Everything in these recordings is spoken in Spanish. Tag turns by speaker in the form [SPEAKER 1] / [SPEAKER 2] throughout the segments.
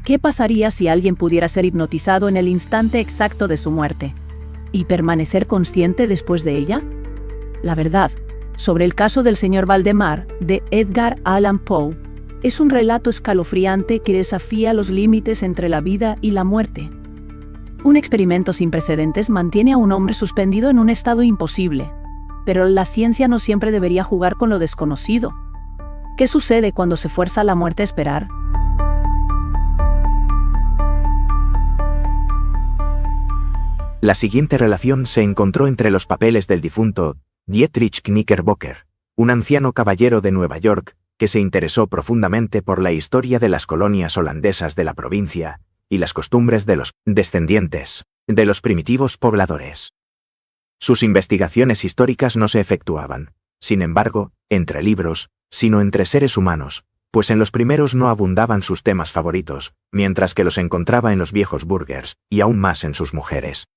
[SPEAKER 1] ¿Qué pasaría si alguien pudiera ser hipnotizado en el instante exacto de su muerte y permanecer consciente después de ella? La verdad sobre el caso del señor Valdemar, de Edgar Allan Poe, es un relato escalofriante que desafía los límites entre la vida y la muerte. Un experimento sin precedentes mantiene a un hombre suspendido en un estado imposible, pero la ciencia no siempre debería jugar con lo desconocido. ¿Qué sucede cuando se fuerza a la muerte a esperar?
[SPEAKER 2] La siguiente relación se encontró entre los papeles del difunto Dietrich Knickerbocker, un anciano caballero de Nueva York que se interesó profundamente por la historia de las colonias holandesas de la provincia y las costumbres de los descendientes de los primitivos pobladores. Sus investigaciones históricas no se efectuaban, sin embargo, entre libros, sino entre seres humanos, pues en los primeros no abundaban sus temas favoritos, mientras que los encontraba en los viejos burghers, y aún más en sus mujeres,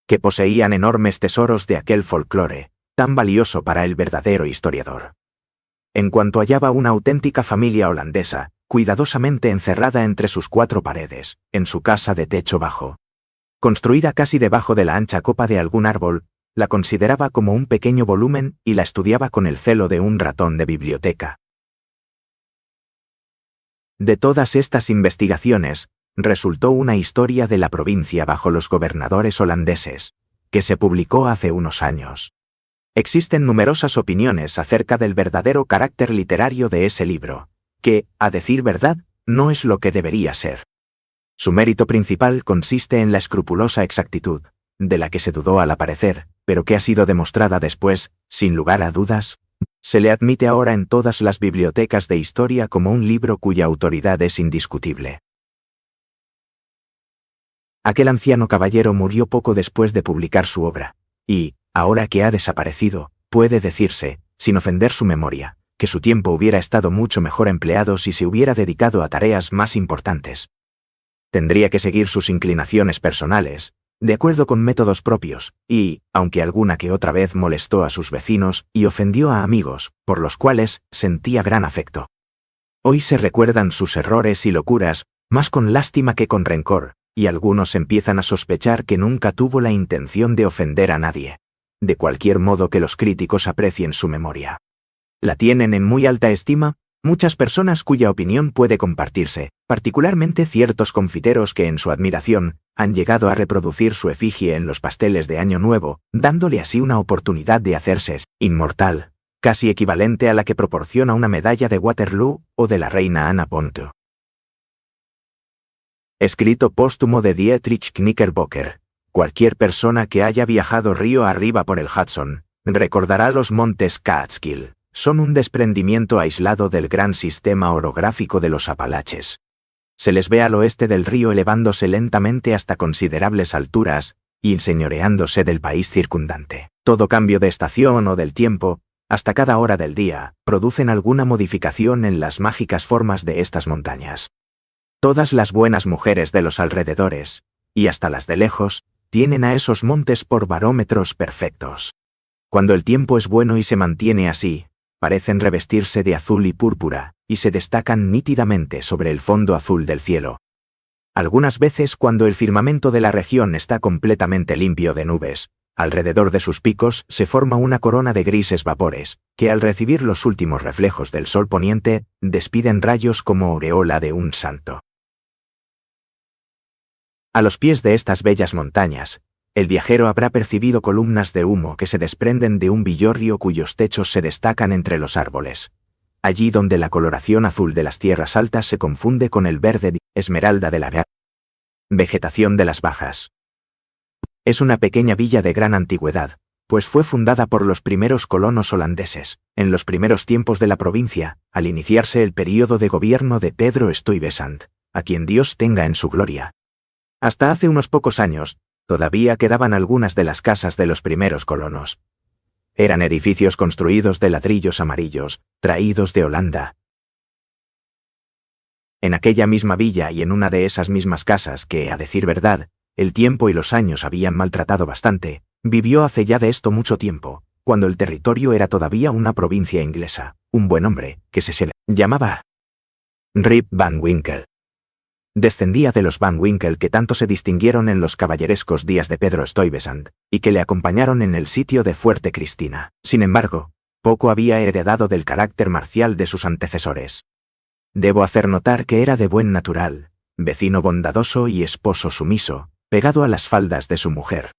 [SPEAKER 2] que poseían enormes tesoros de aquel folclore, tan valioso para el verdadero historiador. En cuanto hallaba una auténtica familia holandesa, cuidadosamente encerrada entre sus cuatro paredes, en su casa de techo bajo, construida casi debajo de la ancha copa de algún árbol, la consideraba como un pequeño volumen y la estudiaba con el celo de un ratón de biblioteca. De todas estas investigaciones, resultó una historia de la provincia bajo los gobernadores holandeses, que se publicó hace unos años. Existen numerosas opiniones acerca del verdadero carácter literario de ese libro, que, a decir verdad, no es lo que debería ser. Su mérito principal consiste en la escrupulosa exactitud, de la que se dudó al aparecer, pero que ha sido demostrada después, sin lugar a dudas. Se le admite ahora en todas las bibliotecas de historia como un libro cuya autoridad es indiscutible. Aquel anciano caballero murió poco después de publicar su obra, y, ahora que ha desaparecido, puede decirse, sin ofender su memoria, que su tiempo hubiera estado mucho mejor empleado si se hubiera dedicado a tareas más importantes. Tendría que seguir sus inclinaciones personales, de acuerdo con métodos propios, y, aunque alguna que otra vez molestó a sus vecinos y ofendió a amigos, por los cuales sentía gran afecto. Hoy se recuerdan sus errores y locuras, más con lástima que con rencor, y algunos empiezan a sospechar que nunca tuvo la intención de ofender a nadie. De cualquier modo que los críticos aprecien su memoria. La tienen en muy alta estima muchas personas cuya opinión puede compartirse, particularmente ciertos confiteros que en su admiración han llegado a reproducir su efigie en los pasteles de Año Nuevo, dándole así una oportunidad de hacerse inmortal, casi equivalente a la que proporciona una medalla de Waterloo o de la reina Ana Ponto. Escrito póstumo de Dietrich Knickerbocker. Cualquier persona que haya viajado río arriba por el Hudson, recordará los montes Catskill. Son un desprendimiento aislado del gran sistema orográfico de los Apalaches. Se les ve al oeste del río elevándose lentamente hasta considerables alturas, y enseñoreándose del país circundante. Todo cambio de estación o del tiempo, hasta cada hora del día, producen alguna modificación en las mágicas formas de estas montañas. Todas las buenas mujeres de los alrededores, y hasta las de lejos, tienen a esos montes por barómetros perfectos. Cuando el tiempo es bueno y se mantiene así, parecen revestirse de azul y púrpura, y se destacan nítidamente sobre el fondo azul del cielo. Algunas veces cuando el firmamento de la región está completamente limpio de nubes, alrededor de sus picos se forma una corona de grises vapores, que al recibir los últimos reflejos del sol poniente, despiden rayos como aureola de un santo. A los pies de estas bellas montañas, el viajero habrá percibido columnas de humo que se desprenden de un villorrio cuyos techos se destacan entre los árboles. Allí donde la coloración azul de las tierras altas se confunde con el verde esmeralda de la vegetación de las bajas. Es una pequeña villa de gran antigüedad, pues fue fundada por los primeros colonos holandeses, en los primeros tiempos de la provincia, al iniciarse el período de gobierno de Pedro Stuyvesant, a quien Dios tenga en su gloria. Hasta hace unos pocos años, todavía quedaban algunas de las casas de los primeros colonos. Eran edificios construidos de ladrillos amarillos, traídos de Holanda. En aquella misma villa y en una de esas mismas casas que, a decir verdad, el tiempo y los años habían maltratado bastante, vivió hace ya de esto mucho tiempo, cuando el territorio era todavía una provincia inglesa, un buen hombre, que se llamaba Rip Van Winkle. Descendía de los Van Winkle que tanto se distinguieron en los caballerescos días de Pedro Stuyvesant, y que le acompañaron en el sitio de Fuerte Cristina. Sin embargo, poco había heredado del carácter marcial de sus antecesores. Debo hacer notar que era de buen natural, vecino bondadoso y esposo sumiso, pegado a las faldas de su mujer.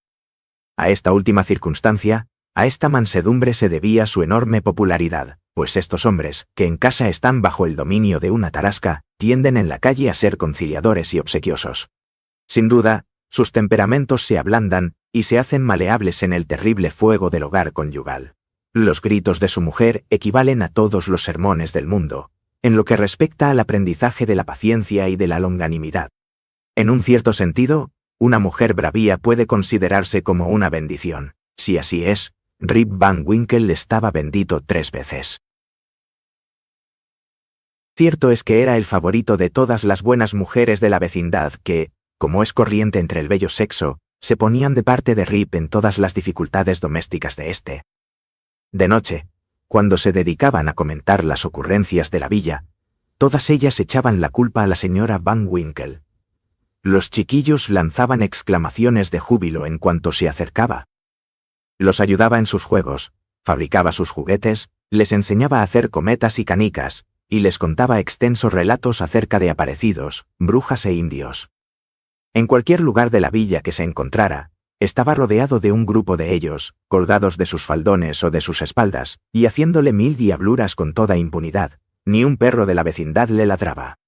[SPEAKER 2] A esta última circunstancia, a esta mansedumbre se debía su enorme popularidad, pues estos hombres, que en casa están bajo el dominio de una tarasca, tienden en la calle a ser conciliadores y obsequiosos. Sin duda, sus temperamentos se ablandan y se hacen maleables en el terrible fuego del hogar conyugal. Los gritos de su mujer equivalen a todos los sermones del mundo, en lo que respecta al aprendizaje de la paciencia y de la longanimidad. En un cierto sentido, una mujer bravía puede considerarse como una bendición. Si así es, Rip Van Winkle estaba bendito 3 veces. Cierto es que era el favorito de todas las buenas mujeres de la vecindad que, como es corriente entre el bello sexo, se ponían de parte de Rip en todas las dificultades domésticas de éste. De noche, cuando se dedicaban a comentar las ocurrencias de la villa, todas ellas echaban la culpa a la señora Van Winkle. Los chiquillos lanzaban exclamaciones de júbilo en cuanto se acercaba. Los ayudaba en sus juegos, fabricaba sus juguetes, les enseñaba a hacer cometas y canicas, y les contaba extensos relatos acerca de aparecidos, brujas e indios. En cualquier lugar de la villa que se encontrara, estaba rodeado de un grupo de ellos, colgados de sus faldones o de sus espaldas, y haciéndole 1000 diabluras con toda impunidad. Ni un perro de la vecindad le ladraba.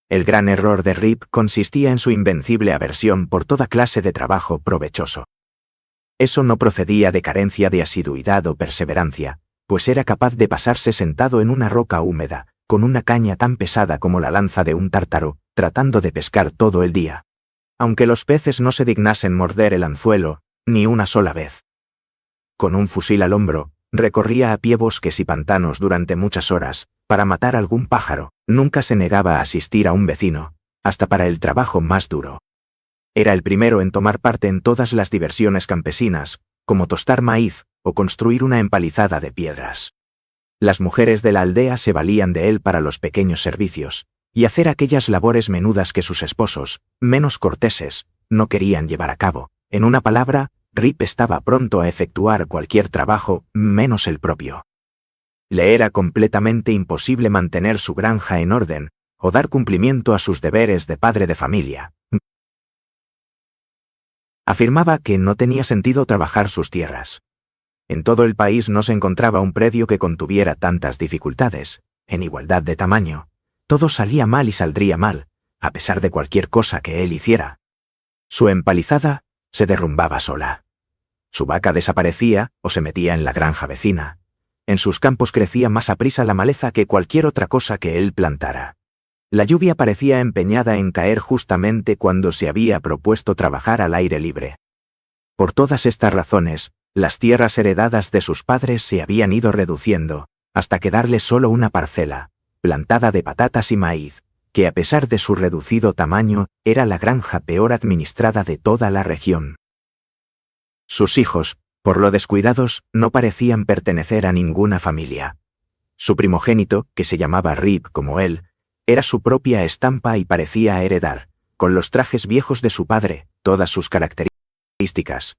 [SPEAKER 2] El gran error de Rip consistía en su invencible aversión por toda clase de trabajo provechoso. Eso no procedía de carencia de asiduidad o perseverancia, pues era capaz de pasarse sentado en una roca húmeda, con una caña tan pesada como la lanza de un tártaro, tratando de pescar todo el día. Aunque los peces no se dignasen morder el anzuelo, ni una sola vez. Con un fusil al hombro, recorría a pie bosques y pantanos durante muchas horas, para matar algún pájaro. Nunca se negaba a asistir a un vecino, hasta para el trabajo más duro. Era el primero en tomar parte en todas las diversiones campesinas, como tostar maíz o construir una empalizada de piedras. Las mujeres de la aldea se valían de él para los pequeños servicios, y hacer aquellas labores menudas que sus esposos, menos corteses, no querían llevar a cabo. En una palabra, Rip estaba pronto a efectuar cualquier trabajo, menos el propio. Le era completamente imposible mantener su granja en orden, o dar cumplimiento a sus deberes de padre de familia. Afirmaba que no tenía sentido trabajar sus tierras. En todo el país no se encontraba un predio que contuviera tantas dificultades, en igualdad de tamaño. Todo salía mal y saldría mal, a pesar de cualquier cosa que él hiciera. Su empalizada se derrumbaba sola. Su vaca desaparecía o se metía en la granja vecina. En sus campos crecía más aprisa la maleza que cualquier otra cosa que él plantara. La lluvia parecía empeñada en caer justamente cuando se había propuesto trabajar al aire libre. Por todas estas razones, las tierras heredadas de sus padres se habían ido reduciendo, hasta quedarle solo una parcela, plantada de patatas y maíz, que a pesar de su reducido tamaño, era la granja peor administrada de toda la región. Sus hijos, por lo descuidados, no parecían pertenecer a ninguna familia. Su primogénito, que se llamaba Rip como él, era su propia estampa y parecía heredar, con los trajes viejos de su padre, todas sus características.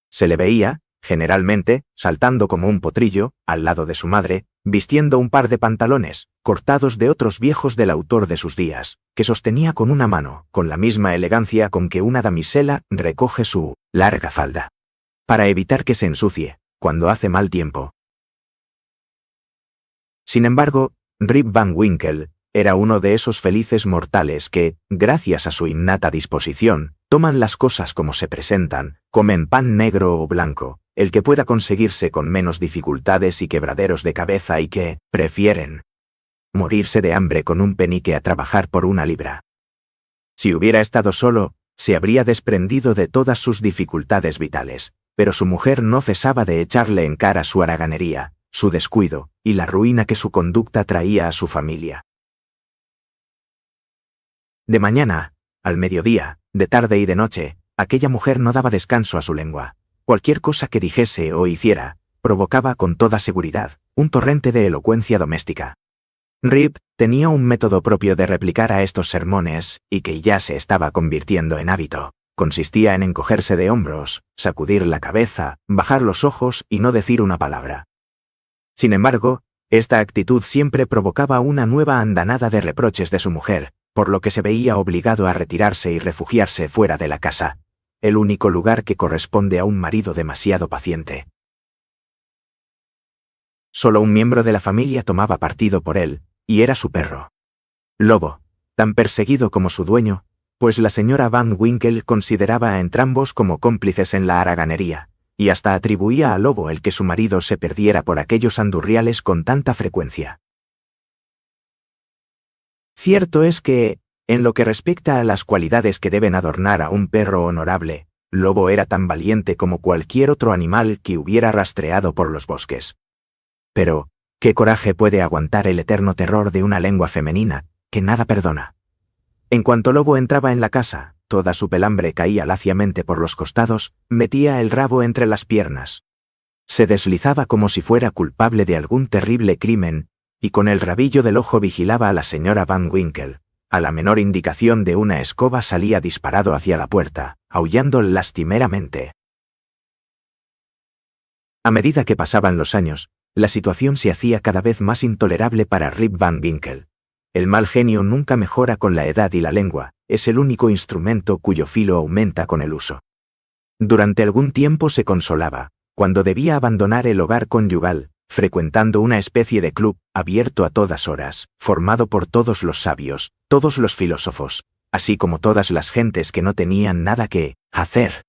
[SPEAKER 2] Se le veía, generalmente, saltando como un potrillo, al lado de su madre, vistiendo un par de pantalones, cortados de otros viejos del autor de sus días, que sostenía con una mano, con la misma elegancia con que una damisela recoge su larga falda, para evitar que se ensucie, cuando hace mal tiempo. Sin embargo, Rip Van Winkle era uno de esos felices mortales que, gracias a su innata disposición, toman las cosas como se presentan, comen pan negro o blanco, el que pueda conseguirse con menos dificultades y quebraderos de cabeza y que prefieren morirse de hambre con un penique a trabajar por 1 libra. Si hubiera estado solo, se habría desprendido de todas sus dificultades vitales, pero su mujer no cesaba de echarle en cara su haraganería, su descuido, y la ruina que su conducta traía a su familia. De mañana, al mediodía, de tarde y de noche, aquella mujer no daba descanso a su lengua. Cualquier cosa que dijese o hiciera, provocaba con toda seguridad un torrente de elocuencia doméstica. Rip tenía un método propio de replicar a estos sermones, y que ya se estaba convirtiendo en hábito. Consistía en encogerse de hombros, sacudir la cabeza, bajar los ojos y no decir una palabra. Sin embargo, esta actitud siempre provocaba una nueva andanada de reproches de su mujer, por lo que se veía obligado a retirarse y refugiarse fuera de la casa, el único lugar que corresponde a un marido demasiado paciente. Solo un miembro de la familia tomaba partido por él, y era su perro. Lobo, tan perseguido como su dueño, pues la señora Van Winkle consideraba a entrambos como cómplices en la haraganería, y hasta atribuía a Lobo el que su marido se perdiera por aquellos andurriales con tanta frecuencia. Cierto es que, en lo que respecta a las cualidades que deben adornar a un perro honorable, Lobo era tan valiente como cualquier otro animal que hubiera rastreado por los bosques. Pero, ¿qué coraje puede aguantar el eterno terror de una lengua femenina, que nada perdona? En cuanto Lobo entraba en la casa, toda su pelambre caía laciamente por los costados, metía el rabo entre las piernas. Se deslizaba como si fuera culpable de algún terrible crimen, y con el rabillo del ojo vigilaba a la señora Van Winkle. A la menor indicación de una escoba salía disparado hacia la puerta, aullando lastimeramente. A medida que pasaban los años, la situación se hacía cada vez más intolerable para Rip Van Winkle. El mal genio nunca mejora con la edad y la lengua, es el único instrumento cuyo filo aumenta con el uso. Durante algún tiempo se consolaba, cuando debía abandonar el hogar conyugal, frecuentando una especie de club, abierto a todas horas, formado por todos los sabios, todos los filósofos, así como todas las gentes que no tenían nada que hacer.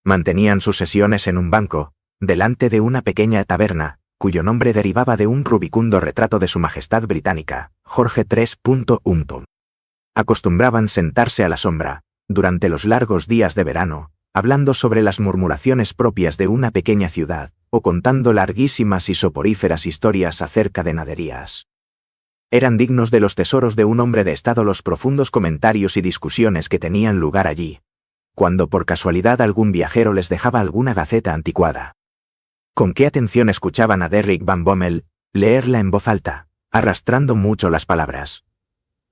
[SPEAKER 2] Mantenían sus sesiones en un banco, delante de una pequeña taberna, cuyo nombre derivaba de un rubicundo retrato de su Majestad Británica, Jorge III. Acostumbraban sentarse a la sombra, durante los largos días de verano, hablando sobre las murmuraciones propias de una pequeña ciudad, o contando larguísimas y soporíferas historias acerca de naderías. Eran dignos de los tesoros de un hombre de estado los profundos comentarios y discusiones que tenían lugar allí, cuando por casualidad algún viajero les dejaba alguna gaceta anticuada. Con qué atención escuchaban a Derrick Van Bommel leerla en voz alta, arrastrando mucho las palabras.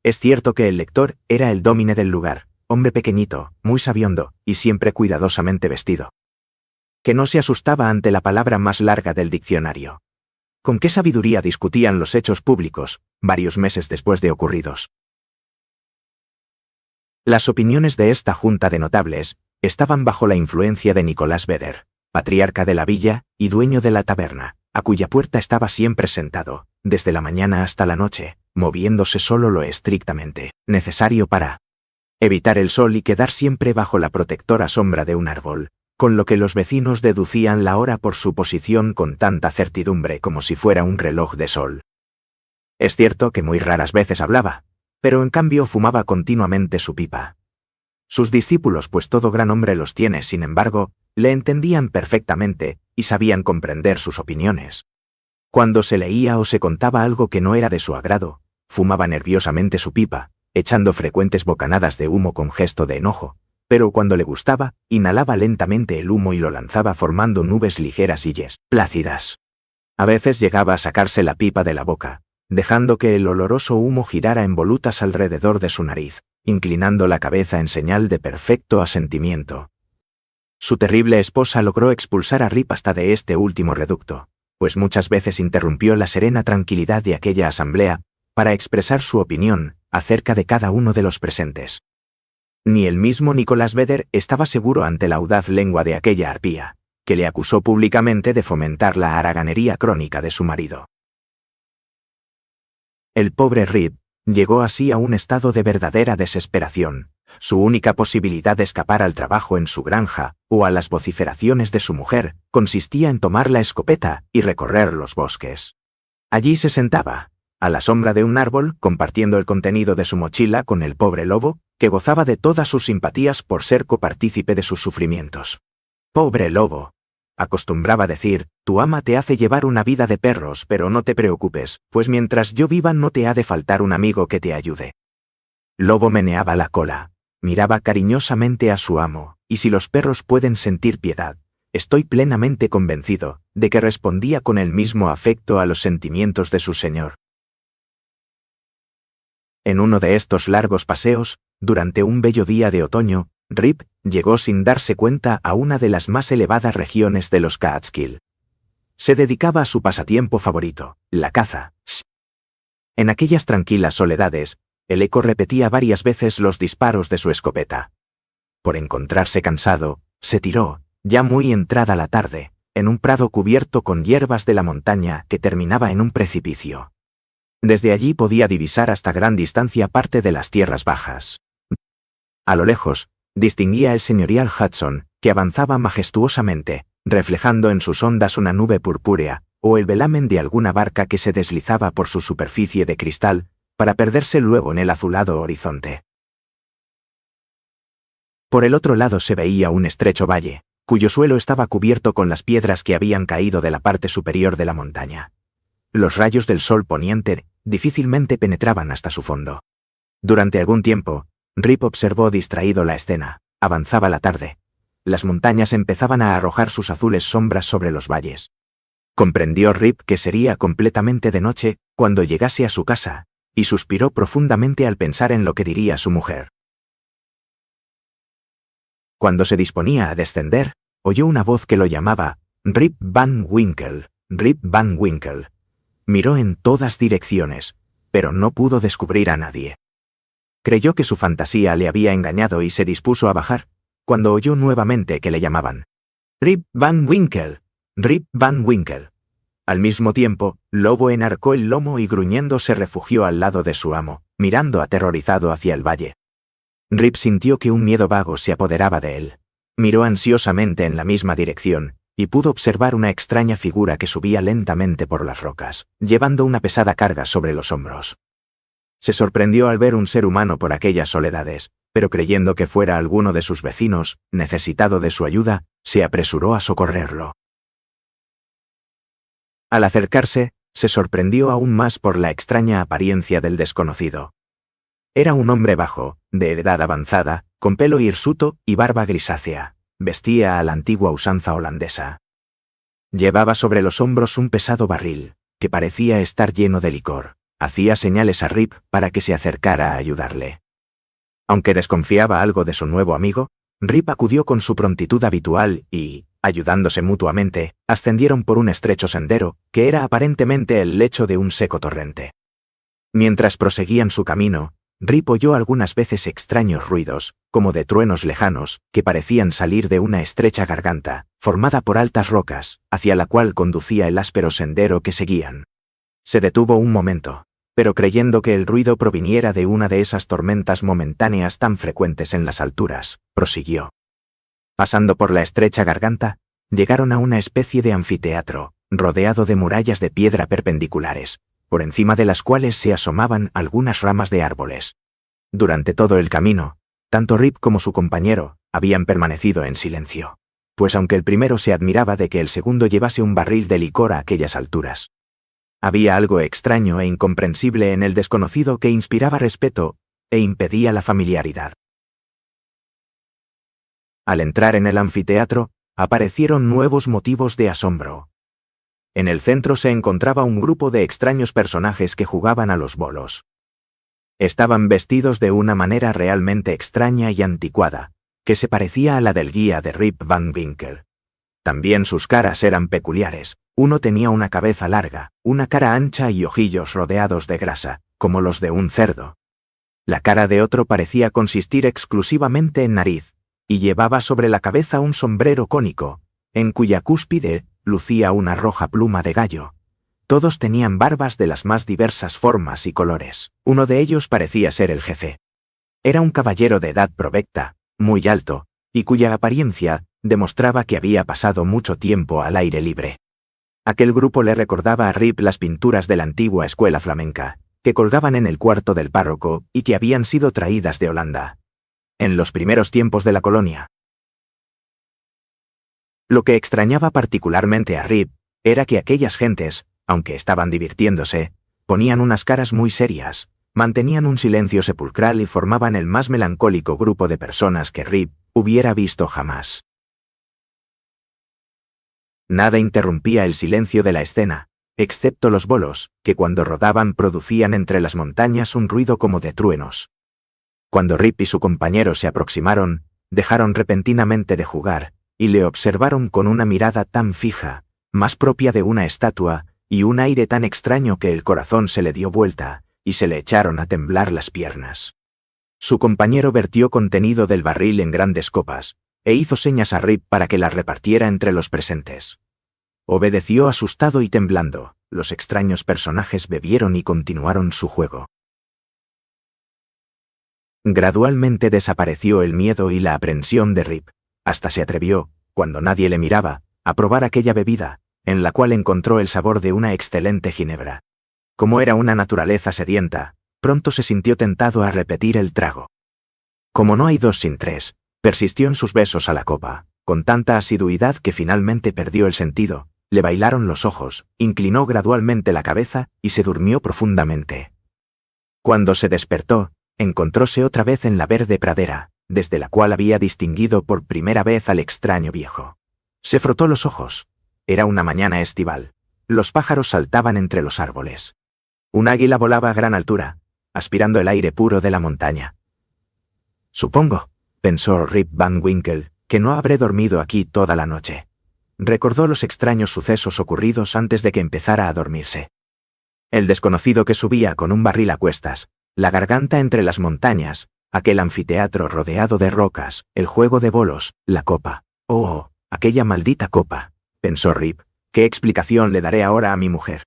[SPEAKER 2] Es cierto que el lector era el dómine del lugar, hombre pequeñito, muy sabiondo, y siempre cuidadosamente vestido, que no se asustaba ante la palabra más larga del diccionario. Con qué sabiduría discutían los hechos públicos, varios meses después de ocurridos. Las opiniones de esta junta de notables estaban bajo la influencia de Nicolás Vedder, patriarca de la villa y dueño de la taberna, a cuya puerta estaba siempre sentado, desde la mañana hasta la noche, moviéndose solo lo estrictamente necesario para evitar el sol y quedar siempre bajo la protectora sombra de un árbol, con lo que los vecinos deducían la hora por su posición con tanta certidumbre como si fuera un reloj de sol. Es cierto que muy raras veces hablaba, pero en cambio fumaba continuamente su pipa. Sus discípulos, pues todo gran hombre los tiene, sin embargo, le entendían perfectamente y sabían comprender sus opiniones. Cuando se leía o se contaba algo que no era de su agrado, fumaba nerviosamente su pipa, echando frecuentes bocanadas de humo con gesto de enojo, pero cuando le gustaba, inhalaba lentamente el humo y lo lanzaba formando nubes ligeras y plácidas. A veces llegaba a sacarse la pipa de la boca, dejando que el oloroso humo girara en volutas alrededor de su nariz, inclinando la cabeza en señal de perfecto asentimiento. Su terrible esposa logró expulsar a Rip hasta de este último reducto, pues muchas veces interrumpió la serena tranquilidad de aquella asamblea para expresar su opinión acerca de cada uno de los presentes. Ni el mismo Nicolás Vedder estaba seguro ante la audaz lengua de aquella arpía, que le acusó públicamente de fomentar la haraganería crónica de su marido. El pobre Rip llegó así a un estado de verdadera desesperación. Su única posibilidad de escapar al trabajo en su granja, o a las vociferaciones de su mujer, consistía en tomar la escopeta y recorrer los bosques. Allí se sentaba, a la sombra de un árbol, compartiendo el contenido de su mochila con el pobre lobo, que gozaba de todas sus simpatías por ser copartícipe de sus sufrimientos. «Pobre lobo», acostumbraba decir, «tu ama te hace llevar una vida de perros, pero no te preocupes, pues mientras yo viva no te ha de faltar un amigo que te ayude». Lobo meneaba la cola, miraba cariñosamente a su amo, y si los perros pueden sentir piedad, estoy plenamente convencido de que respondía con el mismo afecto a los sentimientos de su señor. En uno de estos largos paseos, durante un bello día de otoño, Rip llegó sin darse cuenta a una de las más elevadas regiones de los Catskill. Se dedicaba a su pasatiempo favorito, la caza. En aquellas tranquilas soledades, el eco repetía varias veces los disparos de su escopeta. Por encontrarse cansado, se tiró, ya muy entrada la tarde, en un prado cubierto con hierbas de la montaña que terminaba en un precipicio. Desde allí podía divisar hasta gran distancia parte de las tierras bajas. A lo lejos, distinguía el señorial Hudson, que avanzaba majestuosamente, reflejando en sus ondas una nube purpúrea, o el velamen de alguna barca que se deslizaba por su superficie de cristal, para perderse luego en el azulado horizonte. Por el otro lado se veía un estrecho valle, cuyo suelo estaba cubierto con las piedras que habían caído de la parte superior de la montaña. Los rayos del sol poniente difícilmente penetraban hasta su fondo. Durante algún tiempo, Rip observó distraído la escena. Avanzaba la tarde. Las montañas empezaban a arrojar sus azules sombras sobre los valles. Comprendió Rip que sería completamente de noche cuando llegase a su casa, y suspiró profundamente al pensar en lo que diría su mujer. Cuando se disponía a descender, oyó una voz que lo llamaba, Rip Van Winkle, Rip Van Winkle. Miró en todas direcciones, pero no pudo descubrir a nadie. Creyó que su fantasía le había engañado y se dispuso a bajar, cuando oyó nuevamente que le llamaban. Rip Van Winkle, Rip Van Winkle. Al mismo tiempo, Lobo enarcó el lomo y gruñendo se refugió al lado de su amo, mirando aterrorizado hacia el valle. Rip sintió que un miedo vago se apoderaba de él. Miró ansiosamente en la misma dirección, y pudo observar una extraña figura que subía lentamente por las rocas, llevando una pesada carga sobre los hombros. Se sorprendió al ver un ser humano por aquellas soledades, pero creyendo que fuera alguno de sus vecinos, necesitado de su ayuda, se apresuró a socorrerlo. Al acercarse, se sorprendió aún más por la extraña apariencia del desconocido. Era un hombre bajo, de edad avanzada, con pelo hirsuto y barba grisácea. Vestía a la antigua usanza holandesa. Llevaba sobre los hombros un pesado barril, que parecía estar lleno de licor. Hacía señales a Rip para que se acercara a ayudarle. Aunque desconfiaba algo de su nuevo amigo, Rip acudió con su prontitud habitual y, ayudándose mutuamente, ascendieron por un estrecho sendero, que era aparentemente el lecho de un seco torrente. Mientras proseguían su camino, Rip oyó algunas veces extraños ruidos, como de truenos lejanos, que parecían salir de una estrecha garganta, formada por altas rocas, hacia la cual conducía el áspero sendero que seguían. Se detuvo un momento, pero creyendo que el ruido proviniera de una de esas tormentas momentáneas tan frecuentes en las alturas, prosiguió. Pasando por la estrecha garganta, llegaron a una especie de anfiteatro, rodeado de murallas de piedra perpendiculares, por encima de las cuales se asomaban algunas ramas de árboles. Durante todo el camino, tanto Rip como su compañero habían permanecido en silencio, pues aunque el primero se admiraba de que el segundo llevase un barril de licor a aquellas alturas, había algo extraño e incomprensible en el desconocido que inspiraba respeto e impedía la familiaridad. Al entrar en el anfiteatro, aparecieron nuevos motivos de asombro. En el centro se encontraba un grupo de extraños personajes que jugaban a los bolos. Estaban vestidos de una manera realmente extraña y anticuada, que se parecía a la del guía de Rip Van Winkle. También sus caras eran peculiares. Uno tenía una cabeza larga, una cara ancha y ojillos rodeados de grasa, como los de un cerdo. La cara de otro parecía consistir exclusivamente en nariz, y llevaba sobre la cabeza un sombrero cónico, en cuya cúspide lucía una roja pluma de gallo. Todos tenían barbas de las más diversas formas y colores. Uno de ellos parecía ser el jefe. Era un caballero de edad provecta, muy alto, y cuya apariencia demostraba que había pasado mucho tiempo al aire libre. Aquel grupo le recordaba a Rip las pinturas de la antigua escuela flamenca, que colgaban en el cuarto del párroco y que habían sido traídas de Holanda, en los primeros tiempos de la colonia. Lo que extrañaba particularmente a Rip era que aquellas gentes, aunque estaban divirtiéndose, ponían unas caras muy serias, mantenían un silencio sepulcral y formaban el más melancólico grupo de personas que Rip hubiera visto jamás. Nada interrumpía el silencio de la escena, excepto los bolos, que cuando rodaban producían entre las montañas un ruido como de truenos. Cuando Rip y su compañero se aproximaron, dejaron repentinamente de jugar, y le observaron con una mirada tan fija, más propia de una estatua, y un aire tan extraño que el corazón se le dio vuelta, y se le echaron a temblar las piernas. Su compañero vertió contenido del barril en grandes copas, e hizo señas a Rip para que las repartiera entre los presentes. Obedeció asustado y temblando. Los extraños personajes bebieron y continuaron su juego. Gradualmente desapareció el miedo y la aprensión de Rip. Hasta se atrevió, cuando nadie le miraba, a probar aquella bebida, en la cual encontró el sabor de una excelente ginebra. Como era una naturaleza sedienta, pronto se sintió tentado a repetir el trago. Como no hay dos sin tres, persistió en sus besos a la copa, con tanta asiduidad que finalmente perdió el sentido, le bailaron los ojos, inclinó gradualmente la cabeza y se durmió profundamente. Cuando se despertó, encontróse otra vez en la verde pradera, desde la cual había distinguido por primera vez al extraño viejo. Se frotó los ojos. Era una mañana estival. Los pájaros saltaban entre los árboles. Un águila volaba a gran altura, aspirando el aire puro de la montaña. Supongo, pensó Rip Van Winkle, que no habré dormido aquí toda la noche. Recordó los extraños sucesos ocurridos antes de que empezara a dormirse. El desconocido que subía con un barril a cuestas, la garganta entre las montañas, aquel anfiteatro rodeado de rocas, el juego de bolos, la copa. Oh, aquella maldita copa, pensó Rip. ¿Qué explicación le daré ahora a mi mujer?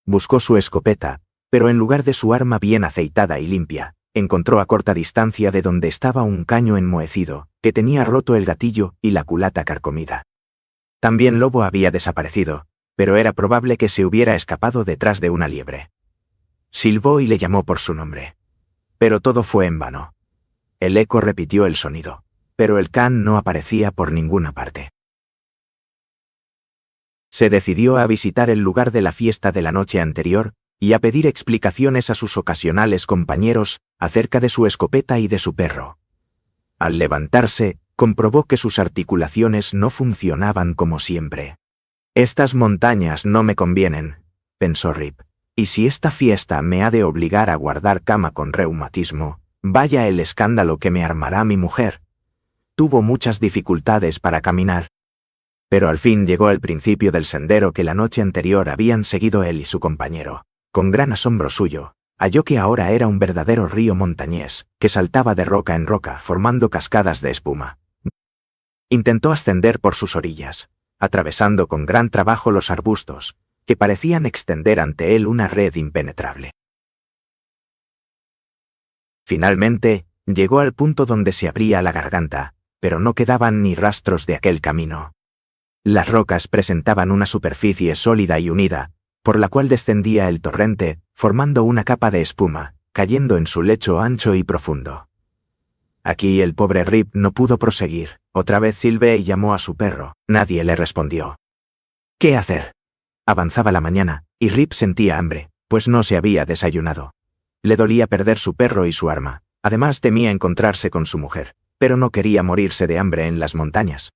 [SPEAKER 2] Buscó su escopeta, pero en lugar de su arma bien aceitada y limpia, encontró a corta distancia de donde estaba un caño enmohecido, que tenía roto el gatillo y la culata carcomida. También Lobo había desaparecido, pero era probable que se hubiera escapado detrás de una liebre. Silbó y le llamó por su nombre. Pero todo fue en vano. El eco repitió el sonido, pero el can no aparecía por ninguna parte. Se decidió a visitar el lugar de la fiesta de la noche anterior y a pedir explicaciones a sus ocasionales compañeros acerca de su escopeta y de su perro. Al levantarse, comprobó que sus articulaciones no funcionaban como siempre. Estas montañas no me convienen, pensó Rip, y si esta fiesta me ha de obligar a guardar cama con reumatismo, vaya el escándalo que me armará mi mujer. Tuvo muchas dificultades para caminar. Pero al fin llegó al principio del sendero que la noche anterior habían seguido él y su compañero. Con gran asombro suyo, halló que ahora era un verdadero río montañés, que saltaba de roca en roca formando cascadas de espuma. Intentó ascender por sus orillas, atravesando con gran trabajo los arbustos, que parecían extender ante él una red impenetrable. Finalmente, llegó al punto donde se abría la garganta, pero no quedaban ni rastros de aquel camino. Las rocas presentaban una superficie sólida y unida, por la cual descendía el torrente, formando una capa de espuma, cayendo en su lecho ancho y profundo. Aquí el pobre Rip no pudo proseguir. Otra vez silbé y llamó a su perro. Nadie le respondió. ¿Qué hacer? Avanzaba la mañana, y Rip sentía hambre, pues no se había desayunado. Le dolía perder su perro y su arma. Además temía encontrarse con su mujer, pero no quería morirse de hambre en las montañas.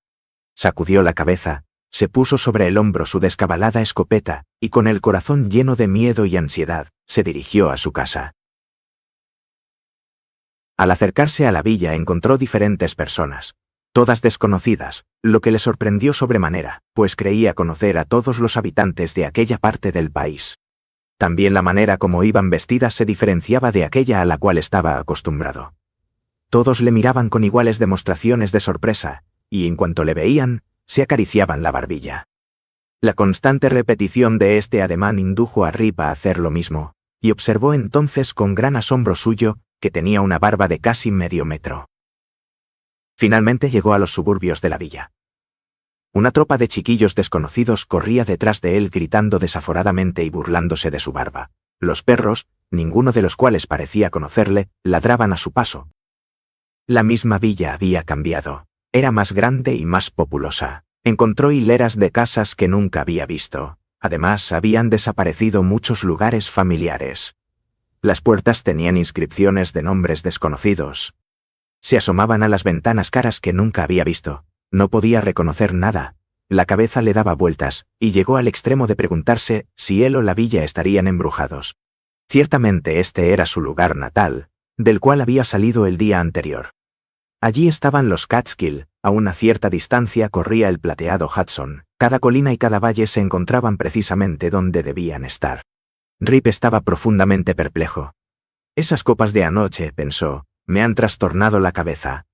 [SPEAKER 2] Sacudió la cabeza, se puso sobre el hombro su descabalada escopeta, y con el corazón lleno de miedo y ansiedad, se dirigió a su casa. Al acercarse a la villa encontró diferentes personas, todas desconocidas, lo que le sorprendió sobremanera, pues creía conocer a todos los habitantes de aquella parte del país. También la manera como iban vestidas se diferenciaba de aquella a la cual estaba acostumbrado. Todos le miraban con iguales demostraciones de sorpresa, y en cuanto le veían, se acariciaban la barbilla. La constante repetición de este ademán indujo a Rip a hacer lo mismo, y observó entonces con gran asombro suyo que tenía una barba de casi medio metro. Finalmente llegó a los suburbios de la villa. Una tropa de chiquillos desconocidos corría detrás de él gritando desaforadamente y burlándose de su barba. Los perros, ninguno de los cuales parecía conocerle, ladraban a su paso. La misma villa había cambiado. Era más grande y más populosa. Encontró hileras de casas que nunca había visto. Además, habían desaparecido muchos lugares familiares. Las puertas tenían inscripciones de nombres desconocidos. Se asomaban a las ventanas caras que nunca había visto. No podía reconocer nada. La cabeza le daba vueltas, y llegó al extremo de preguntarse si él o la villa estarían embrujados. Ciertamente este era su lugar natal, del cual había salido el día anterior. Allí estaban los Catskill, a una cierta distancia corría el plateado Hudson, cada colina y cada valle se encontraban precisamente donde debían estar. Rip estaba profundamente perplejo. Esas copas de anoche, pensó, me han trastornado la cabeza.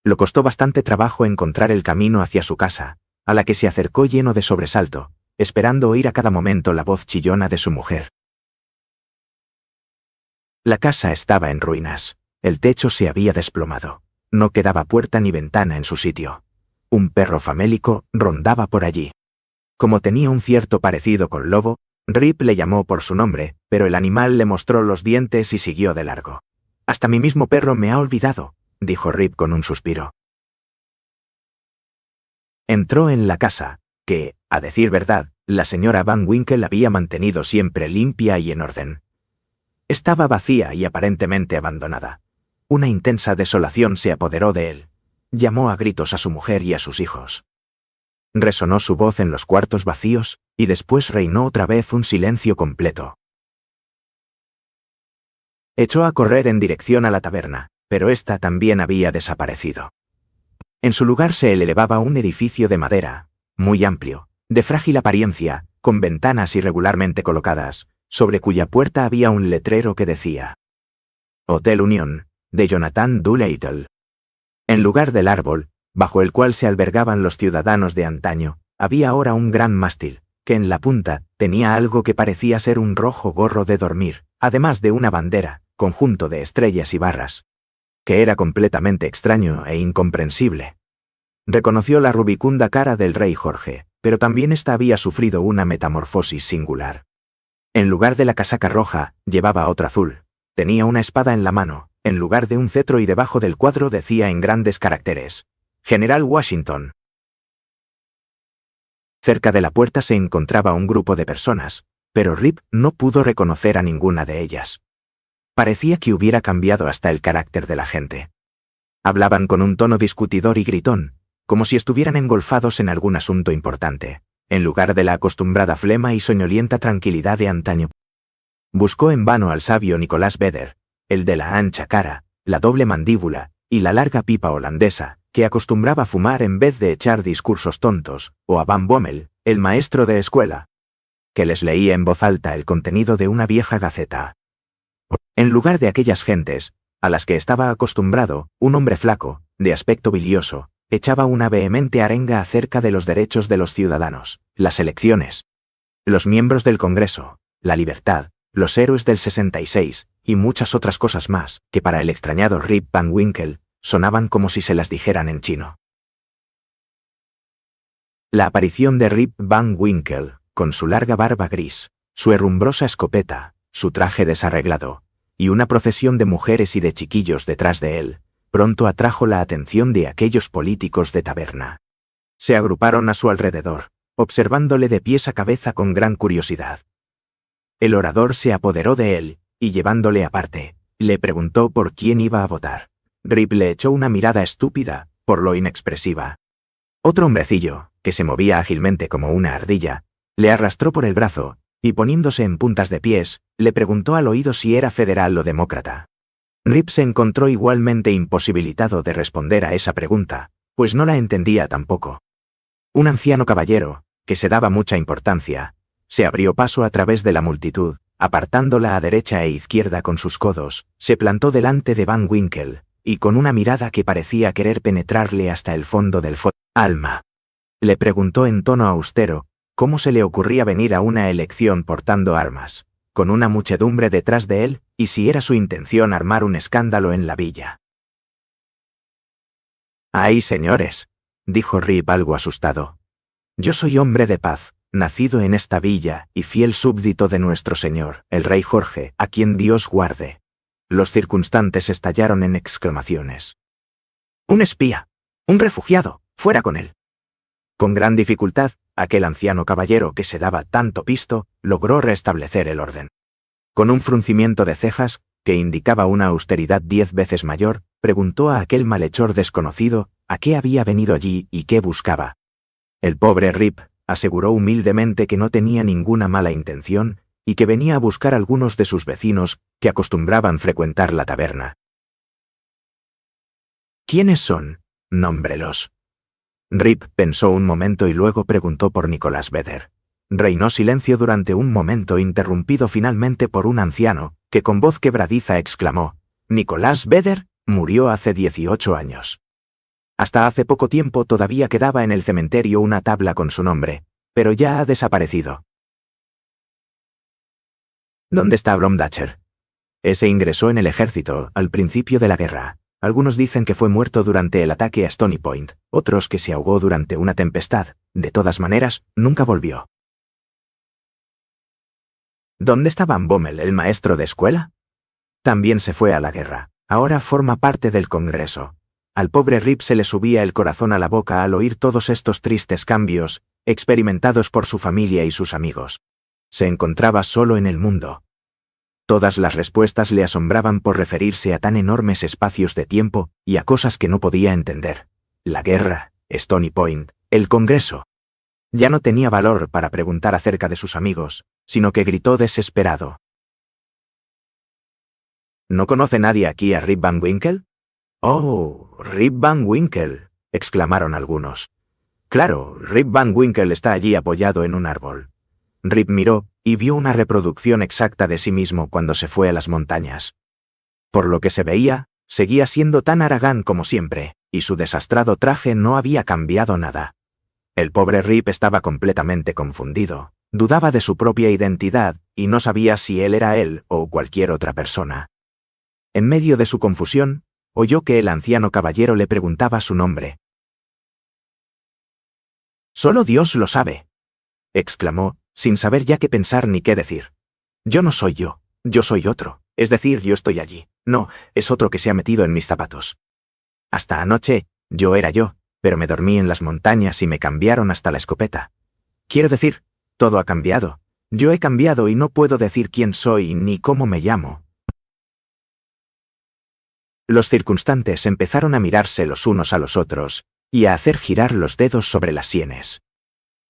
[SPEAKER 2] Le costó bastante trabajo encontrar el camino hacia su casa, a la que se acercó lleno de sobresalto, esperando oír a cada momento la voz chillona de su mujer. La casa estaba en ruinas. El techo se había desplomado. No quedaba puerta ni ventana en su sitio. Un perro famélico rondaba por allí. Como tenía un cierto parecido con lobo, Rip le llamó por su nombre, pero el animal le mostró los dientes y siguió de largo. «Hasta mi mismo perro me ha olvidado», dijo Rip con un suspiro. Entró en la casa, que, a decir verdad, la señora Van Winkle había mantenido siempre limpia y en orden. Estaba vacía y aparentemente abandonada. Una intensa desolación se apoderó de él. Llamó a gritos a su mujer y a sus hijos. Resonó su voz en los cuartos vacíos, y después reinó otra vez un silencio completo. Echó a correr en dirección a la taberna, pero ésta también había desaparecido. En su lugar se elevaba un edificio de madera, muy amplio, de frágil apariencia, con ventanas irregularmente colocadas, sobre cuya puerta había un letrero que decía «Hotel Union, de Jonathan Doolittle». En lugar del árbol, bajo el cual se albergaban los ciudadanos de antaño, había ahora un gran mástil, que en la punta tenía algo que parecía ser un rojo gorro de dormir, además de una bandera, conjunto de estrellas y barras, que era completamente extraño e incomprensible. Reconoció la rubicunda cara del rey Jorge, pero también ésta había sufrido una metamorfosis singular. En lugar de la casaca roja, llevaba otra azul. Tenía una espada en la mano, en lugar de un cetro, y debajo del cuadro decía en grandes caracteres: General Washington. Cerca de la puerta se encontraba un grupo de personas, pero Rip no pudo reconocer a ninguna de ellas. Parecía que hubiera cambiado hasta el carácter de la gente. Hablaban con un tono discutidor y gritón, como si estuvieran engolfados en algún asunto importante, en lugar de la acostumbrada flema y soñolienta tranquilidad de antaño. Buscó en vano al sabio Nicolás Vedder, el de la ancha cara, la doble mandíbula y la larga pipa holandesa, que acostumbraba fumar en vez de echar discursos tontos, o a Van Bommel, el maestro de escuela, que les leía en voz alta el contenido de una vieja gaceta. En lugar de aquellas gentes, a las que estaba acostumbrado, un hombre flaco, de aspecto bilioso, echaba una vehemente arenga acerca de los derechos de los ciudadanos, las elecciones, los miembros del Congreso, la libertad, los héroes del 66, y muchas otras cosas más, que para el extrañado Rip Van Winkle, sonaban como si se las dijeran en chino. La aparición de Rip Van Winkle, con su larga barba gris, su herrumbrosa escopeta, su traje desarreglado, y una procesión de mujeres y de chiquillos detrás de él, pronto atrajo la atención de aquellos políticos de taberna. Se agruparon a su alrededor, observándole de pies a cabeza con gran curiosidad. El orador se apoderó de él, y llevándole aparte, le preguntó por quién iba a votar. Rip le echó una mirada estúpida, por lo inexpresiva. Otro hombrecillo, que se movía ágilmente como una ardilla, le arrastró por el brazo, y poniéndose en puntas de pies, le preguntó al oído si era federal o demócrata. Rip se encontró igualmente imposibilitado de responder a esa pregunta, pues no la entendía tampoco. Un anciano caballero, que se daba mucha importancia, se abrió paso a través de la multitud, apartándola a derecha e izquierda con sus codos, se plantó delante de Van Winkle, y con una mirada que parecía querer penetrarle hasta el fondo del alma, le preguntó en tono austero cómo se le ocurría venir a una elección portando armas, con una muchedumbre detrás de él, y si era su intención armar un escándalo en la villa. «Ay, señores», dijo Rip algo asustado. «Yo soy hombre de paz, nacido en esta villa y fiel súbdito de nuestro señor, el rey Jorge, a quien Dios guarde». Los circunstantes estallaron en exclamaciones. «¡Un espía! ¡Un refugiado! ¡Fuera con él!». Con gran dificultad, aquel anciano caballero que se daba tanto pisto, logró restablecer el orden. Con un fruncimiento de cejas, que indicaba una austeridad 10 veces mayor, preguntó a aquel malhechor desconocido a qué había venido allí y qué buscaba. El pobre Rip aseguró humildemente que no tenía ninguna mala intención y que venía a buscar a algunos de sus vecinos que acostumbraban frecuentar la taberna. ¿Quiénes son? Nómbrelos. Rip pensó un momento y luego preguntó por Nicolás Vedder. Reinó silencio durante un momento, interrumpido finalmente por un anciano, que con voz quebradiza exclamó: «¿Nicolás Vedder? Murió hace 18 años. Hasta hace poco tiempo todavía quedaba en el cementerio una tabla con su nombre, pero ya ha desaparecido». ¿Dónde está Bromdacher? Ese ingresó en el ejército al principio de la guerra. Algunos dicen que fue muerto durante el ataque a Stony Point, otros que se ahogó durante una tempestad. De todas maneras, nunca volvió. ¿Dónde está Van Bommel, el maestro de escuela? También se fue a la guerra. Ahora forma parte del Congreso. Al pobre Rip se le subía el corazón a la boca al oír todos estos tristes cambios, experimentados por su familia y sus amigos. Se encontraba solo en el mundo. Todas las respuestas le asombraban por referirse a tan enormes espacios de tiempo y a cosas que no podía entender. La guerra, Stony Point, el Congreso. Ya no tenía valor para preguntar acerca de sus amigos, sino que gritó desesperado: ¿No conoce nadie aquí a Rip Van Winkle? «Oh, Rip Van Winkle», exclamaron algunos. «Claro, Rip Van Winkle está allí apoyado en un árbol». Rip miró y vio una reproducción exacta de sí mismo cuando se fue a las montañas. Por lo que se veía, seguía siendo tan haragán como siempre, y su desastrado traje no había cambiado nada. El pobre Rip estaba completamente confundido, dudaba de su propia identidad y no sabía si él era él o cualquier otra persona. En medio de su confusión, oyó que el anciano caballero le preguntaba su nombre. «Solo Dios lo sabe», exclamó, sin saber ya qué pensar ni qué decir. «Yo no soy yo soy otro, es decir, yo estoy allí. No, es otro que se ha metido en mis zapatos. Hasta anoche, yo era yo, pero me dormí en las montañas y me cambiaron hasta la escopeta. Quiero decir, todo ha cambiado. Yo he cambiado y no puedo decir quién soy ni cómo me llamo». Los circunstantes empezaron a mirarse los unos a los otros y a hacer girar los dedos sobre las sienes.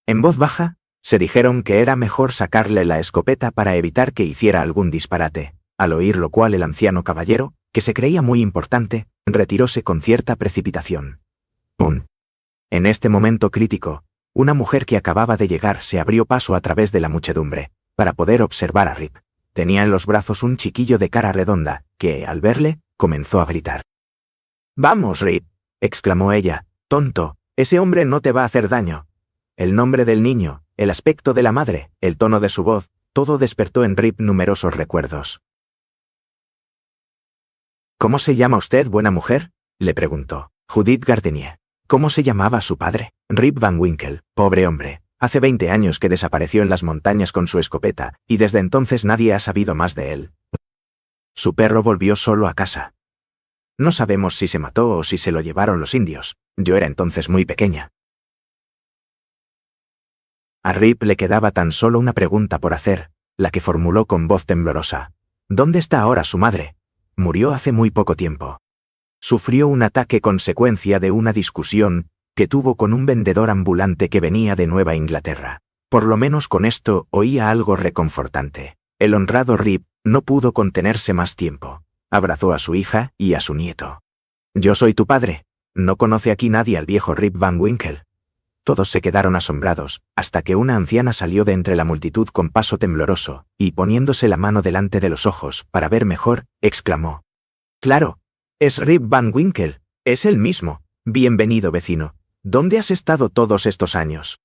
[SPEAKER 2] En voz baja, se dijeron que era mejor sacarle la escopeta para evitar que hiciera algún disparate, al oír lo cual el anciano caballero, que se creía muy importante, retiróse con cierta precipitación. En este momento crítico, una mujer que acababa de llegar se abrió paso a través de la muchedumbre, para poder observar a Rip. Tenía en los brazos un chiquillo de cara redonda, que, al verle, comenzó a gritar. «Vamos, Rip», exclamó ella, «tonto, ese hombre no te va a hacer daño». El nombre del niño, el aspecto de la madre, el tono de su voz, todo despertó en Rip numerosos recuerdos. «¿Cómo se llama usted, buena mujer?», le preguntó. «Judith Gardenier». ¿Cómo se llamaba su padre? «Rip Van Winkle». Pobre hombre. Hace 20 años que desapareció en las montañas con su escopeta, y desde entonces nadie ha sabido más de él. Su perro volvió solo a casa. No sabemos si se mató o si se lo llevaron los indios. Yo era entonces muy pequeña. A Rip le quedaba tan solo una pregunta por hacer, la que formuló con voz temblorosa. ¿Dónde está ahora su madre? Murió hace muy poco tiempo. Sufrió un ataque consecuencia de una discusión que tuvo con un vendedor ambulante que venía de Nueva Inglaterra. Por lo menos con esto oía algo reconfortante. El honrado Rip no pudo contenerse más tiempo. Abrazó a su hija y a su nieto. «Yo soy tu padre. ¿No conoce aquí nadie al viejo Rip Van Winkle?» Todos se quedaron asombrados, hasta que una anciana salió de entre la multitud con paso tembloroso, y poniéndose la mano delante de los ojos para ver mejor, exclamó: «Claro, es Rip Van Winkle, es él mismo. Bienvenido, vecino. ¿Dónde has estado todos estos años?»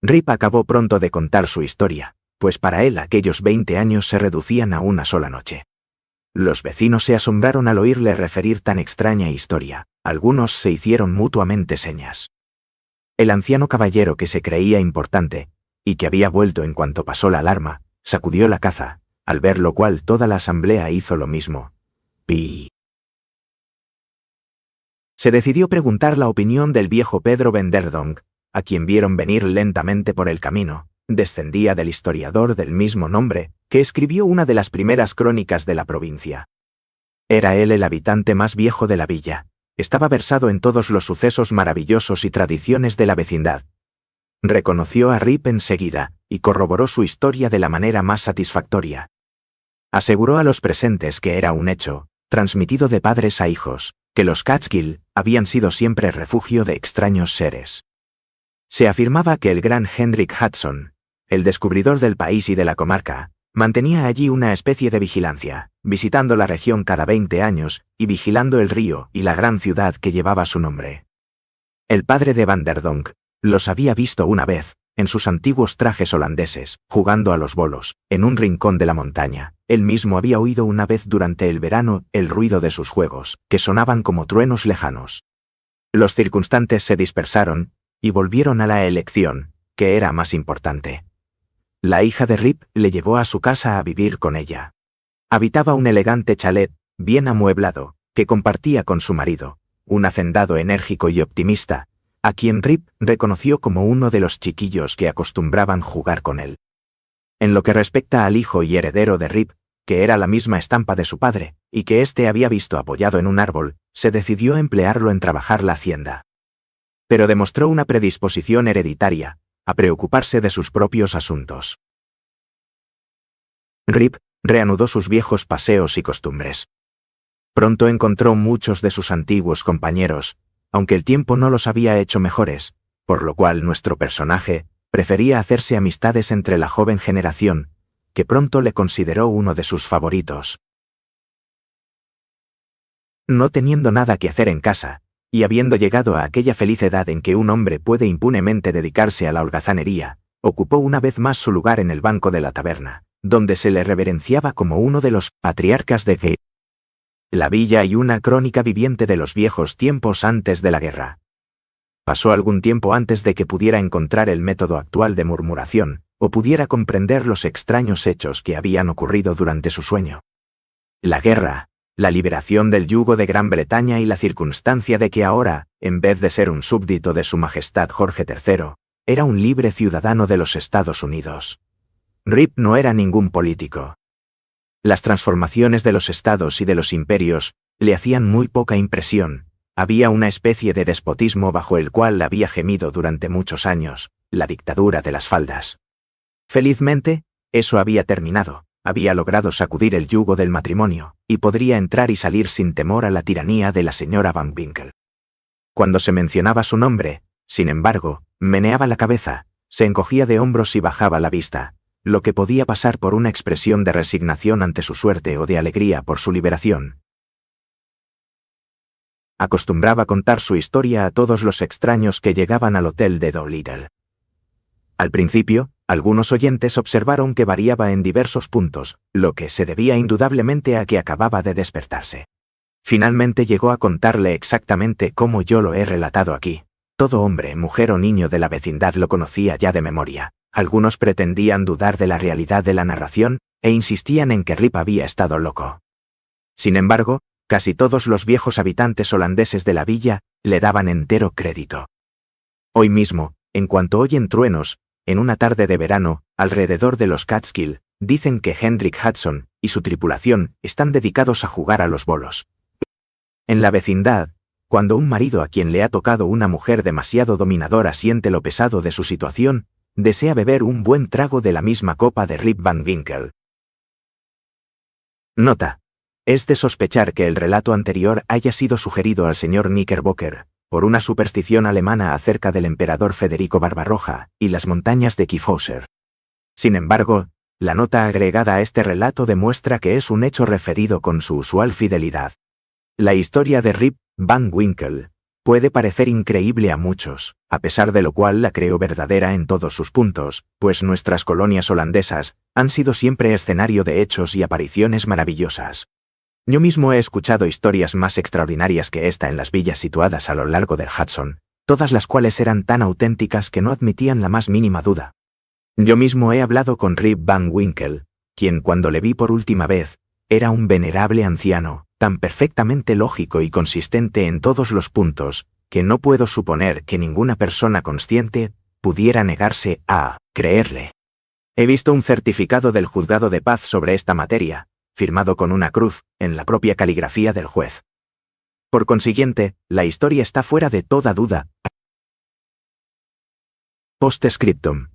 [SPEAKER 2] Rip acabó pronto de contar su historia, pues para él aquellos 20 años se reducían a una sola noche. Los vecinos se asombraron al oírle referir tan extraña historia. Algunos se hicieron mutuamente señas. El anciano caballero, que se creía importante, y que había vuelto en cuanto pasó la alarma, sacudió la caza, al ver lo cual toda la asamblea hizo lo mismo. ¡Pi! Se decidió preguntar la opinión del viejo Pedro Venderdonk, a quien vieron venir lentamente por el camino, Descendía del historiador del mismo nombre, que escribió una de las primeras crónicas de la provincia. Era él el habitante más viejo de la villa. Estaba versado en todos los sucesos maravillosos y tradiciones de la vecindad. Reconoció a Rip enseguida, y corroboró su historia de la manera más satisfactoria. Aseguró a los presentes que era un hecho, transmitido de padres a hijos, que los Catskill habían sido siempre refugio de extraños seres. Se afirmaba que el gran Hendrik Hudson, el descubridor del país y de la comarca, mantenía allí una especie de vigilancia, visitando la región cada 20 años y vigilando el río y la gran ciudad que llevaba su nombre. El padre de Van der Donck los había visto una vez, en sus antiguos trajes holandeses, jugando a los bolos, en un rincón de la montaña. Él mismo había oído una vez durante el verano el ruido de sus juegos, que sonaban como truenos lejanos. Los circunstantes se dispersaron, y volvieron a la elección, que era más importante. La hija de Rip le llevó a su casa a vivir con ella. Habitaba un elegante chalet, bien amueblado, que compartía con su marido, un hacendado enérgico y optimista, a quien Rip reconoció como uno de los chiquillos que acostumbraban jugar con él. En lo que respecta al hijo y heredero de Rip, que era la misma estampa de su padre, y que éste había visto apoyado en un árbol, se decidió emplearlo en trabajar la hacienda. Pero demostró una predisposición hereditaria, a preocuparse de sus propios asuntos. Rip reanudó sus viejos paseos y costumbres. Pronto encontró muchos de sus antiguos compañeros, aunque el tiempo no los había hecho mejores, por lo cual nuestro personaje prefería hacerse amistades entre la joven generación, que pronto le consideró uno de sus favoritos. No teniendo nada que hacer en casa, y habiendo llegado a aquella feliz edad en que un hombre puede impunemente dedicarse a la holgazanería, ocupó una vez más su lugar en el banco de la taberna, donde se le reverenciaba como uno de los patriarcas de la villa y una crónica viviente de los viejos tiempos antes de la guerra. Pasó algún tiempo antes de que pudiera encontrar el método actual de murmuración, o pudiera comprender los extraños hechos que habían ocurrido durante su sueño. La guerra, la liberación del yugo de Gran Bretaña y la circunstancia de que ahora, en vez de ser un súbdito de Su Majestad Jorge III, era un libre ciudadano de los Estados Unidos. Rip no era ningún político. Las transformaciones de los estados y de los imperios le hacían muy poca impresión. Había una especie de despotismo bajo el cual había gemido durante muchos años, la dictadura de las faldas. Felizmente, eso había terminado, había logrado sacudir el yugo del matrimonio, y podría entrar y salir sin temor a la tiranía de la señora Van Winkle. Cuando se mencionaba su nombre, sin embargo, meneaba la cabeza, se encogía de hombros y bajaba la vista, lo que podía pasar por una expresión de resignación ante su suerte o de alegría por su liberación. Acostumbraba contar su historia a todos los extraños que llegaban al hotel de Doolittle. Al principio, algunos oyentes observaron que variaba en diversos puntos, lo que se debía indudablemente a que acababa de despertarse. Finalmente llegó a contarle exactamente cómo yo lo he relatado aquí. Todo hombre, mujer o niño de la vecindad lo conocía ya de memoria. Algunos pretendían dudar de la realidad de la narración, e insistían en que Rip había estado loco. Sin embargo, casi todos los viejos habitantes holandeses de la villa le daban entero crédito. Hoy mismo, en cuanto oyen truenos, en una tarde de verano, alrededor de los Catskill, dicen que Hendrik Hudson y su tripulación están dedicados a jugar a los bolos. En la vecindad, cuando un marido a quien le ha tocado una mujer demasiado dominadora siente lo pesado de su situación, desea beber un buen trago de la misma copa de Rip Van Winkle. Nota. Es de sospechar que el relato anterior haya sido sugerido al señor Knickerbocker por una superstición alemana acerca del emperador Federico Barbarroja y las montañas de Kyffhäuser. Sin embargo, la nota agregada a este relato demuestra que es un hecho referido con su usual fidelidad. La historia de Rip Van Winkle puede parecer increíble a muchos, a pesar de lo cual la creo verdadera en todos sus puntos, pues nuestras colonias holandesas han sido siempre escenario de hechos y apariciones maravillosas. Yo mismo he escuchado historias más extraordinarias que esta en las villas situadas a lo largo del Hudson, todas las cuales eran tan auténticas que no admitían la más mínima duda. Yo mismo he hablado con Rip Van Winkle, quien cuando le vi por última vez, era un venerable anciano, tan perfectamente lógico y consistente en todos los puntos, que no puedo suponer que ninguna persona consciente pudiera negarse a creerle. He visto un certificado del juzgado de paz sobre esta materia, firmado con una cruz, en la propia caligrafía del juez. Por consiguiente, la historia está fuera de toda duda. Postscriptum.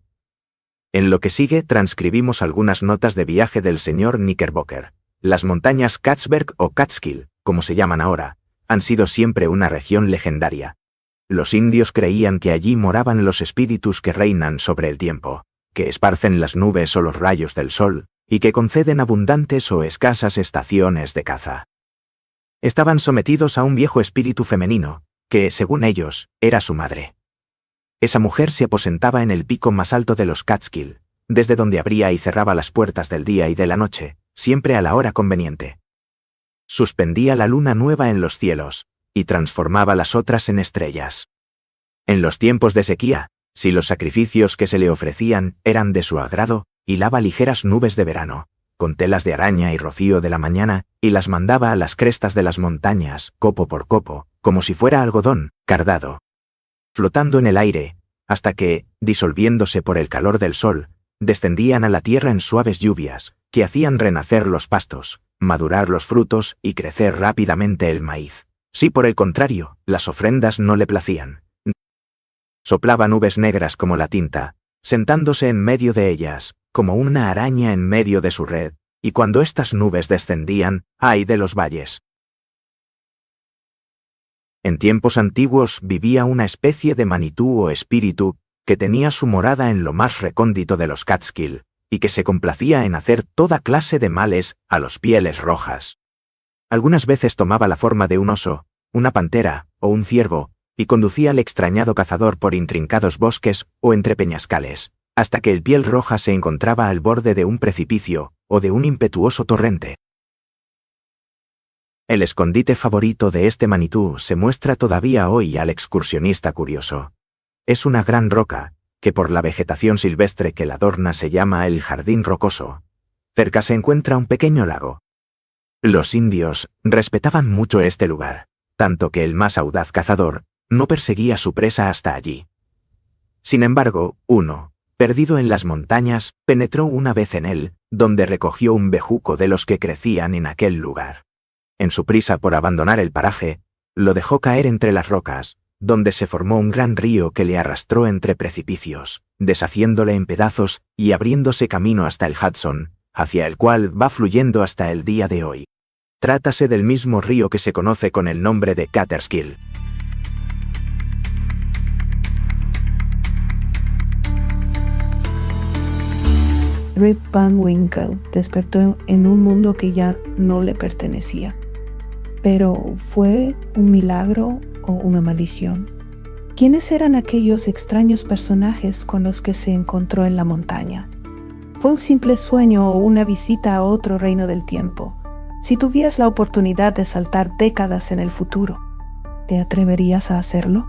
[SPEAKER 2] En lo que sigue transcribimos algunas notas de viaje del señor Knickerbocker. Las montañas Katzberg o Catskill, como se llaman ahora, han sido siempre una región legendaria. Los indios creían que allí moraban los espíritus que reinan sobre el tiempo, que esparcen las nubes o los rayos del sol, y que conceden abundantes o escasas estaciones de caza. Estaban sometidos a un viejo espíritu femenino, que, según ellos, era su madre. Esa mujer se aposentaba en el pico más alto de los Catskill, desde donde abría y cerraba las puertas del día y de la noche, siempre a la hora conveniente. Suspendía la luna nueva en los cielos, y transformaba las otras en estrellas. En los tiempos de sequía, si los sacrificios que se le ofrecían eran de su agrado, hilaba ligeras nubes de verano, con telas de araña y rocío de la mañana, y las mandaba a las crestas de las montañas, copo por copo, como si fuera algodón, cardado, flotando en el aire, hasta que, disolviéndose por el calor del sol, descendían a la tierra en suaves lluvias, que hacían renacer los pastos, madurar los frutos y crecer rápidamente el maíz. Si por el contrario, las ofrendas no le placían, soplaba nubes negras como la tinta, sentándose en medio de ellas, como una araña en medio de su red, y cuando estas nubes descendían, ¡ay de los valles! En tiempos antiguos vivía una especie de manitú o espíritu, que tenía su morada en lo más recóndito de los Catskill, y que se complacía en hacer toda clase de males a los pieles rojas. Algunas veces tomaba la forma de un oso, una pantera o un ciervo, y conducía al extrañado cazador por intrincados bosques o entre peñascales, hasta que el piel roja se encontraba al borde de un precipicio o de un impetuoso torrente. El escondite favorito de este manitú se muestra todavía hoy al excursionista curioso. Es una gran roca, que por la vegetación silvestre que la adorna se llama el Jardín Rocoso. Cerca se encuentra un pequeño lago. Los indios respetaban mucho este lugar, tanto que el más audaz cazador no perseguía su presa hasta allí. Sin embargo, uno, perdido en las montañas, penetró una vez en él, donde recogió un bejuco de los que crecían en aquel lugar. En su prisa por abandonar el paraje, lo dejó caer entre las rocas, donde se formó un gran río que le arrastró entre precipicios, deshaciéndole en pedazos y abriéndose camino hasta el Hudson, hacia el cual va fluyendo hasta el día de hoy. Trátase del mismo río que se conoce con el nombre de Catskill.
[SPEAKER 3] Rip Van Winkle despertó en un mundo que ya no le pertenecía. Pero ¿fue un milagro o una maldición? ¿Quiénes eran aquellos extraños personajes con los que se encontró en la montaña? ¿Fue un simple sueño o una visita a otro reino del tiempo? Si tuvieras la oportunidad de saltar décadas en el futuro, ¿te atreverías a hacerlo?